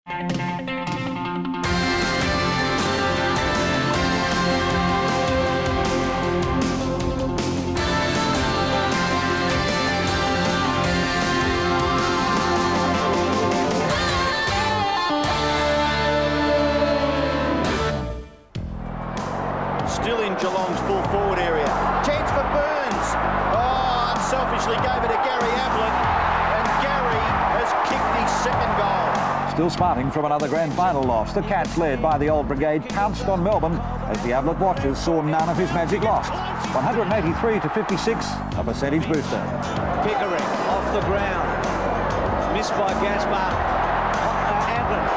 Still in Geelong's full forward area. Chance for Burns. Oh, unselfishly gave it to Gary Ablett. And Gary has kicked his second goal. Still smarting from another grand final loss. The Cats, led by the Old Brigade, pounced on Melbourne as the Ablett watchers saw none of his magic lost. 183 to 56, a percentage booster. Pickering off the ground. Missed by Gaspar. Ablett.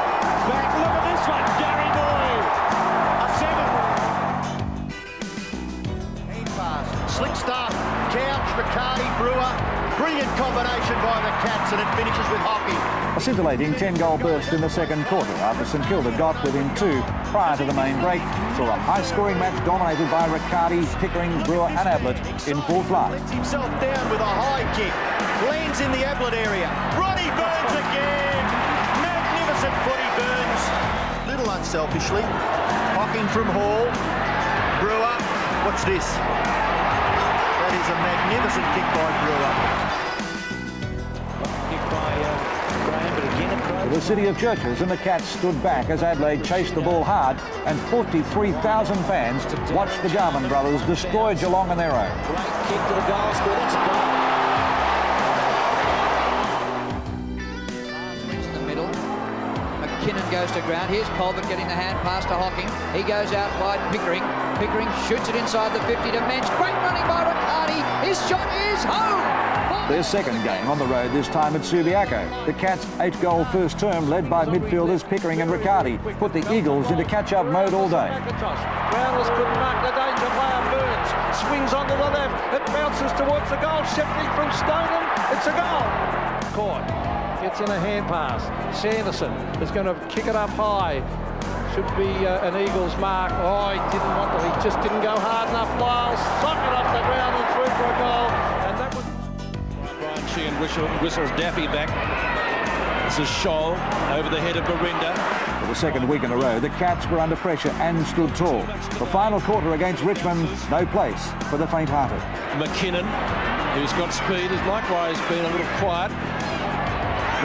Back, look at this one. Gary Boyd. A seven. Slick start, Couch, Riccardi, Brewer. Brilliant combination by the Cats, and it finishes with hockey. A scintillating 10-goal burst in the second quarter after St Kilda got within 2 prior to the main break. Saw a high-scoring match dominated by Riccardi, Pickering, Brewer and Ablett in full flight. Lets himself down with a high kick. Lands in the Ablett area. Ronnie Burns again. Magnificent footy, Burns. Little unselfishly. Hocking from Hall. Brewer. Watch this. That is a magnificent kick by Brewer. Kick by Graham, but again it broke. The city of churches and the Cats stood back as Adelaide chased the ball hard, and 43,000 fans watched the Garman brothers destroy Geelong on their own. Great kick to the goal square. That's a goal. In the middle. McKinnon goes to ground. Here's Colbert getting the hand pass to Hocking. He goes out wide. Pickering. Pickering shoots it inside the 50 to Mensch. Great running by Riccardi. His shot is home. Their second game on the road, this time at Subiaco. The Cats' 8-goal first term, led by midfielders Pickering and Riccardi, put the Eagles into catch-up mode all day. Brownless couldn't mark the danger player. Burns swings onto the left. It bounces towards the goal. Shifting from Stoneham. It's a goal. Caught. Gets in a hand pass. Sanderson is going to kick it up high. Should be an Eagles mark. Oh, he didn't want to. He just didn't go hard enough. Lyles sock it off the ground and through for a goal. And that was... Brian Sheehan whistles Daffy back. This is Scholl over the head of Barinda. For the second week in a row, the Cats were under pressure and stood tall. The final quarter against Richmond, no place for the faint-hearted. McKinnon, who's got speed, has likewise been a little quiet.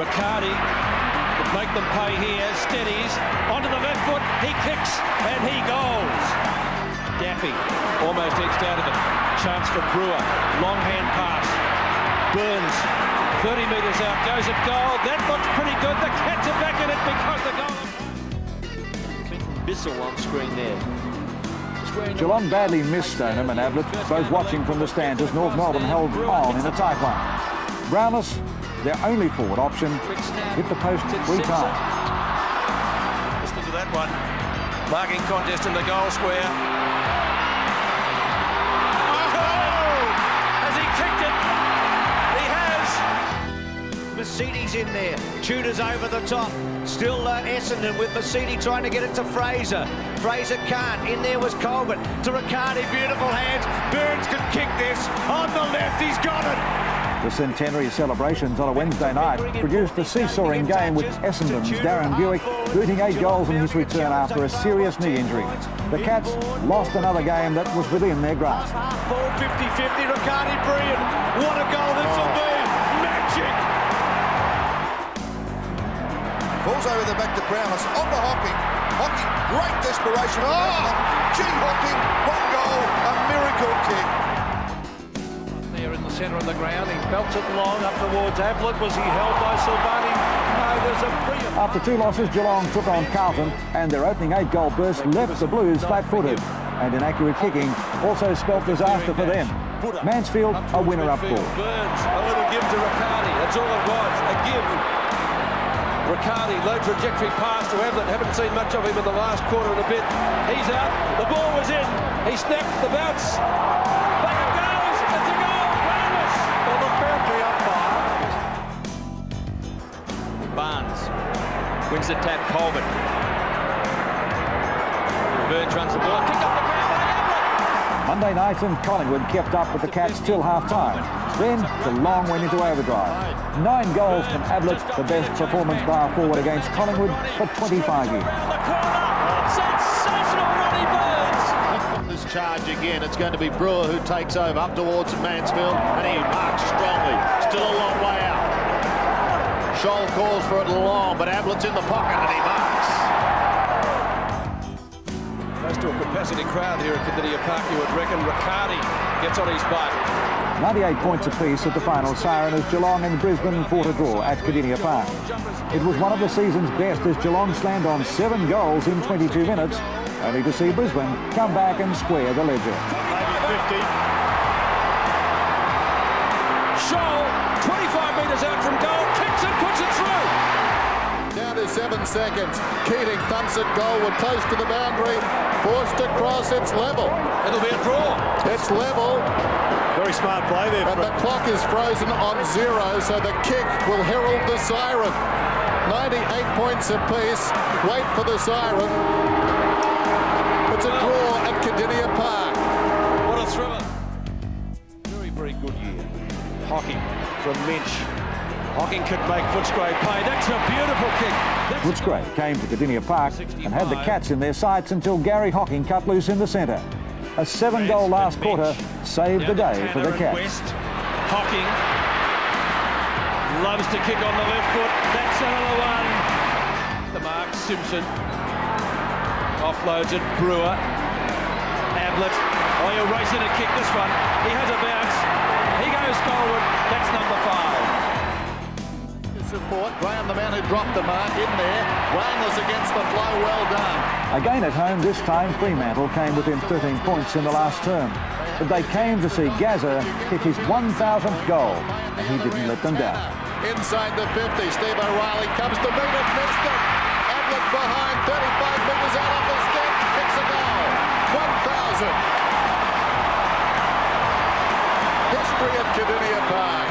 Riccardi would make them pay here. Steadies onto the left foot. He kicks and he goals. Daffy almost edged out of it. Chance for Brewer. Long hand pass. Burns 30 metres out. Goes at goal. That looks pretty good. The Cats are back in it because the goal. Bissell on screen there. Geelong badly missed Stoneham and Ablett, both watching from the stands as North Melbourne held on in a tight one. Brownless, their only forward option, hit the post 3 times. Just look at that one. Marking contest in the goal square. Oh! Has he kicked it? He has. Mercedes in there. Tudor's over the top. Still Essendon with Mercedes trying to get it to Fraser. Fraser can't. In there was Colbert. To Riccardi. Beautiful hands. Burns can kick this. On the left, he's got it. The centenary celebrations on a Wednesday night produced a seesawing game with Essendon's Darren Buick booting 8 goals in his return after a serious knee injury. The Cats lost another game that was within their grasp. Ball 50-50, Riccardi brilliant. What a goal this will be. Magic. Falls over the back to Brownless, on to Hocking. Hocking, great desperation. Oh, gee, Hocking, one goal, a miracle kick. There in the centre of the ground, he belts it long up towards Ablett. Was he held by Silvani? No, there's a brilliant... After 2 losses, Geelong took on Carlton, and their opening 8-goal burst left the Blues flat-footed. And inaccurate kicking also spelt disaster for them. Mansfield, a winner up 4. Burns, a little give to Riccardi. That's all it was, a give. Riccardi, low trajectory pass to Ablett. Haven't seen much of him in the last quarter and a bit. He's out. The ball was in. He snaps the bounce. Back it goes. It's a goal. Brownless. Well, the boundary umpire. Barnes wins the tap. Colbert. Burns runs the ball. Kick up the ground by Ablett. Monday night and Collingwood kept up with the Cats till half-time. Then Geelong went into overdrive. 9 goals from Ablett, the best performance by a forward against Collingwood for 25 years. Sensational Ronnie Burns! This charge again, it's going to be Brewer who takes over up towards Mansfield, and he marks strongly. Still a long way out. Scholl calls for it long, but Ablett's in the pocket and he marks. Close to a capacity crowd here at Kardinia Park, you would reckon. Riccardi gets on his butt. 98 points apiece at the final siren as Geelong and Brisbane fought a draw at Kardinia Park. It was one of the season's best as Geelong slammed on 7 goals in 22 minutes, only to see Brisbane come back and square the ledger. Maybe 50. Scholl, 25 metres out from goal, kicks and puts it through. Down to 7 seconds. Keating thumps it goalward, close to the boundary. Forced across, it's level. It'll be a draw. It's level. Very smart play there. And the clock is frozen on 0, so the kick will herald the siren. 98 points apiece. Wait for the siren. It's a draw at Kardinia Park. What a thriller. Very, very good year. Hocking from Lynch. Hocking could make Footscray pay. That's a beautiful kick. Footscray came to Kardinia Park and had the Cats in their sights until Gary Hocking cut loose in the centre. A 7-goal last quarter saved the day for the Cats. Hocking loves to kick on the left foot. That's another one. The mark, Simpson. Offloads it, Brewer. Ablett. Oh, he'll race in and kick this one. He has a bounce. He goes goalward. That's number 5. Support. Graham, the man who dropped the mark, in there. Wellness against the flow. Well done. Again at home, this time Fremantle came within 13 points in the last term. But they came to see Gazza kick his 1,000th goal, and he didn't let them down. Inside the 50, Steve O'Reilly comes to meet it, missed it. Ablett behind, 35 metres out of the step, kicks a goal. 1,000. History at Kardinia Park.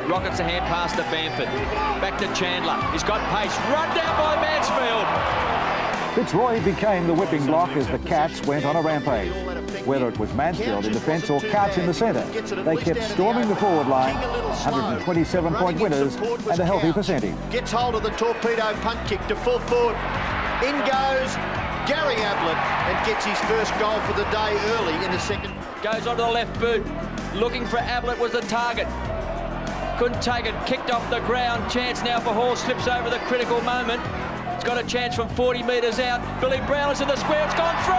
Rockets a hand pass to Bamford. Back to Chandler. He's got pace. Run down by Mansfield. Fitzroy became the whipping block as the Cats went on a rampage. Whether it was Mansfield in defence or Couch in the centre, they kept storming the forward line, 127-point winners and a healthy percentage. Gets hold of the torpedo punt kick to full forward. In goes Gary Ablett and gets his first goal for the day early in the second. Goes onto the left boot. Looking for Ablett was the target. Couldn't take it, kicked off the ground. Chance now for Hall, slips over the critical moment. It's got a chance from 40 metres out. Billy Brown is in the square, it's gone through!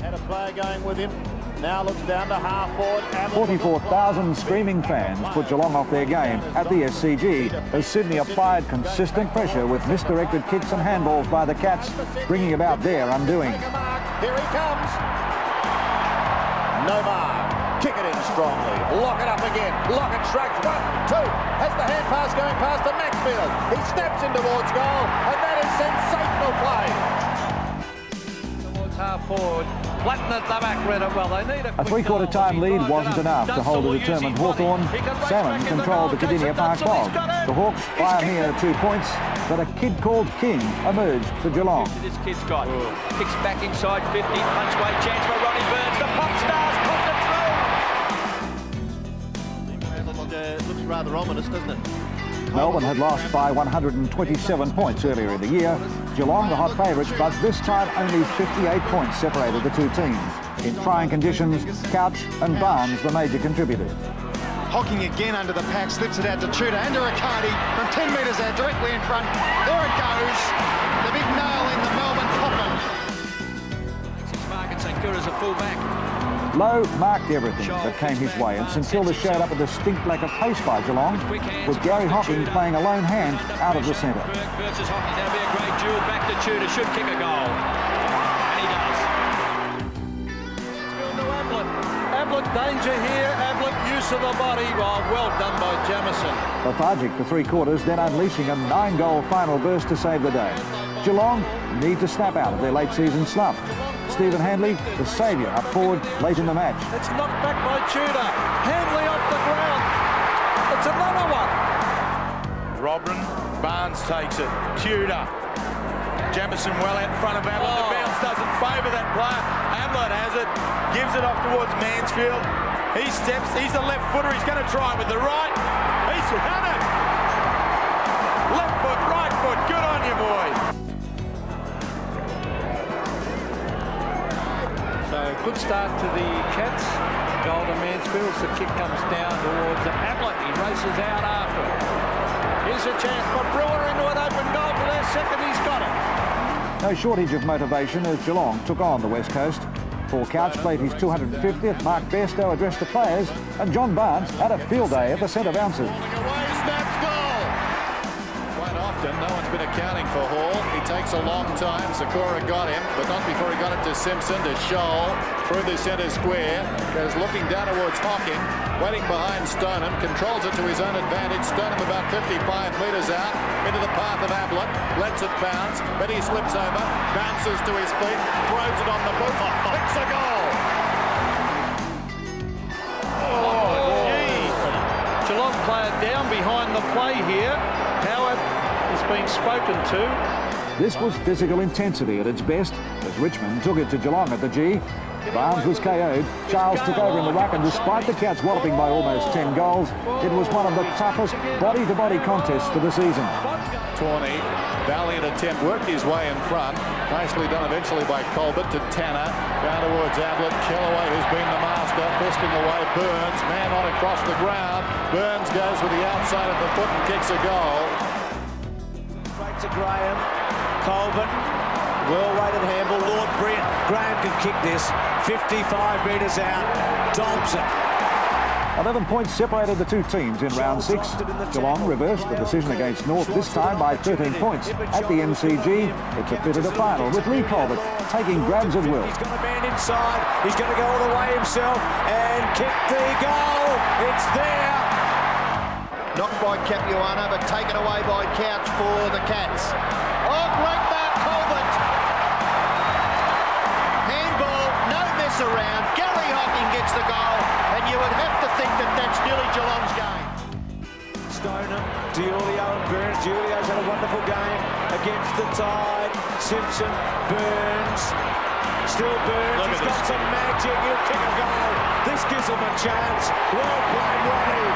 Had a player going with him. Now looks down to half forward. 44,000 screaming fans put Geelong off their game at the SCG as Sydney applied consistent pressure with misdirected kicks and handballs by the Cats, bringing about their undoing. Here he comes. No mark. Kick it in strongly. Lock it up again. Lock it strikes. 1, 2. Has the hand pass going past to Maxfield. He snaps in towards goal, and that is sensational play. Towards half forward. Flatten at the back, read it well. They need A three-quarter time lead wasn't enough to hold a determined Hawthorn. Salmon controlled the Kardinia Park bog. The Hawks fire here 2 points, but a kid called King emerged for Geelong. This kid's got. Kicks back inside 50. Punchway chance for Ronnie Burns. The pop stars puts it through. Looks rather ominous, doesn't it? Melbourne had lost by 127 points earlier in the year. Geelong the hot favourites, but this time only 58 points separated the two teams. In trying conditions, Couch and Barnes the major contributors. Hocking again under the pack, slips it out to Tudor and to Riccardi from 10 metres out, directly in front. There it goes. The big nail in the Melbourne coffin. His mark at St Kilda's a full back. Lowe marked everything that came his way, and St Kilda showed up a distinct lack of pace by Geelong, with Gary Hocking playing a lone hand out of the centre. Burke versus Hocking, that'll be a great duel. Back to Tudor, should kick a goal. And he does. Ablett danger here. Ablett use of the body. Oh, well done by Jamieson. Lethargic for 3 quarters, then unleashing a 9-goal final burst to save the day. Geelong need to snap out of their late season slump. Stephen Handley, the saviour, up forward late in the match. It's knocked back by Tudor. Handley off the ground. It's another one. Robin, Barnes takes it. Tudor. Jamison well out in front of Ablett. The bounce doesn't favour that player. Ablett has it, gives it off towards Mansfield. He steps, he's a left footer, he's going to try with the right. He's had it. Left foot, right foot, good on you, boy. So good start to the Cats. Goal to Mansfield. The kick comes down towards Ablett. He races out after it. Here's a chance for Brewer into an open goal for their second. He's got it. No shortage of motivation as Geelong took on the West Coast. Paul Couch played his 250th, Mark Bairstow addressed the players, and John Barnes had a field day at the centre bounces. Away, snaps goal. Quite often, no one's been accounting for Hall. He takes a long time. Sakura got him, but not before he got it to Simpson, to Scholl, through the centre square. Goes looking down towards Hocking, waiting behind Stoneham, controls it to his own advantage. Stoneham about 55 metres out, into the path of Ablett, lets it bounce, but he slips over, bounces to his feet, throws it on the boot, kicks a goal. Geelong player down behind the play here. Howard has been spoken to. This was physical intensity at its best as Richmond took it to Geelong at the G. Barnes was KO'd, Charles took over in the ruck, and despite the Cats walloping by almost 10 goals, it was one of the toughest body-to-body contests for the season. Tawney, valiant attempt, worked his way in front. Nicely done eventually by Colbert to Tanner. Down towards Ablett. Kellaway, who's been the master, fisting away Burns. Man on across the ground. Burns goes with the outside of the foot and kicks a goal. Straight to Graham. Colbert. Well-weighted handball. Lord Graham can kick this. 55 metres out. Dobson. 11 points separated the two teams in round 6. Geelong reversed the decision against North, this time by 13 points. At the MCG, it defeated a final with Lee Colbert taking grabs at will. He's got a man inside. He's going to go all the way himself and kick the goal. It's there. Knocked by Capuano, but taken away by Couch for the Cats. Oh, great mark, Colbert. Handball, no mess around. Gary Hocking gets the goal, and you would have to think that that's nearly Geelong's game. Stoneham, Giulio and Burns. Giulio's had a wonderful game against the Tide. Simpson, Burns. Still Burns. He's got some magic. He'll kick a goal. This gives him a chance. Well played, Ronnie.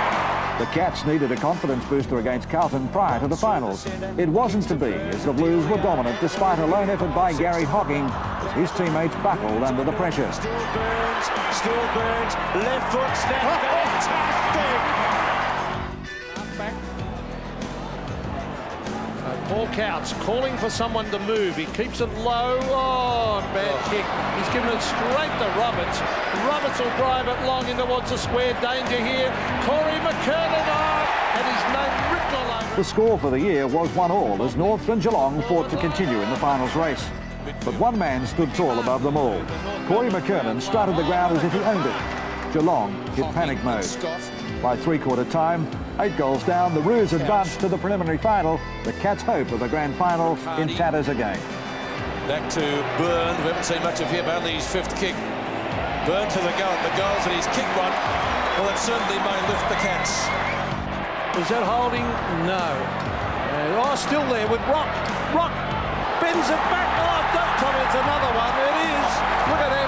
The Cats needed a confidence booster against Carlton prior to the finals. It wasn't to be, as the Blues were dominant despite a lone effort by Gary Hocking as his teammates buckled under the pressure. Still Burns, left foot snap, fantastic! Paul Couch calling for someone to move. He keeps it low. Oh, bad kick. He's given it straight to Roberts. Roberts will drive it long in towards the square. Danger here. Corey McKernan on, and his name written all over. The score for the year was 1-1 as North and Geelong fought to continue in the finals race. But one man stood tall above them all. Corey McKernan strutted the ground as if he owned it. Geelong hit panic mode. By three-quarter time, 8 goals down, the Roos advanced to the preliminary final. The Cats' hope of the grand final in tatters again. Back to Byrne. We haven't seen much of him, only his 5th kick. Byrne to the goals, and he's kicked one. Well, it certainly may lift the Cats. Is that holding? No. Still there with Rock. Rock bends it back. Oh, don't tell me it's another one. It is. Look at that.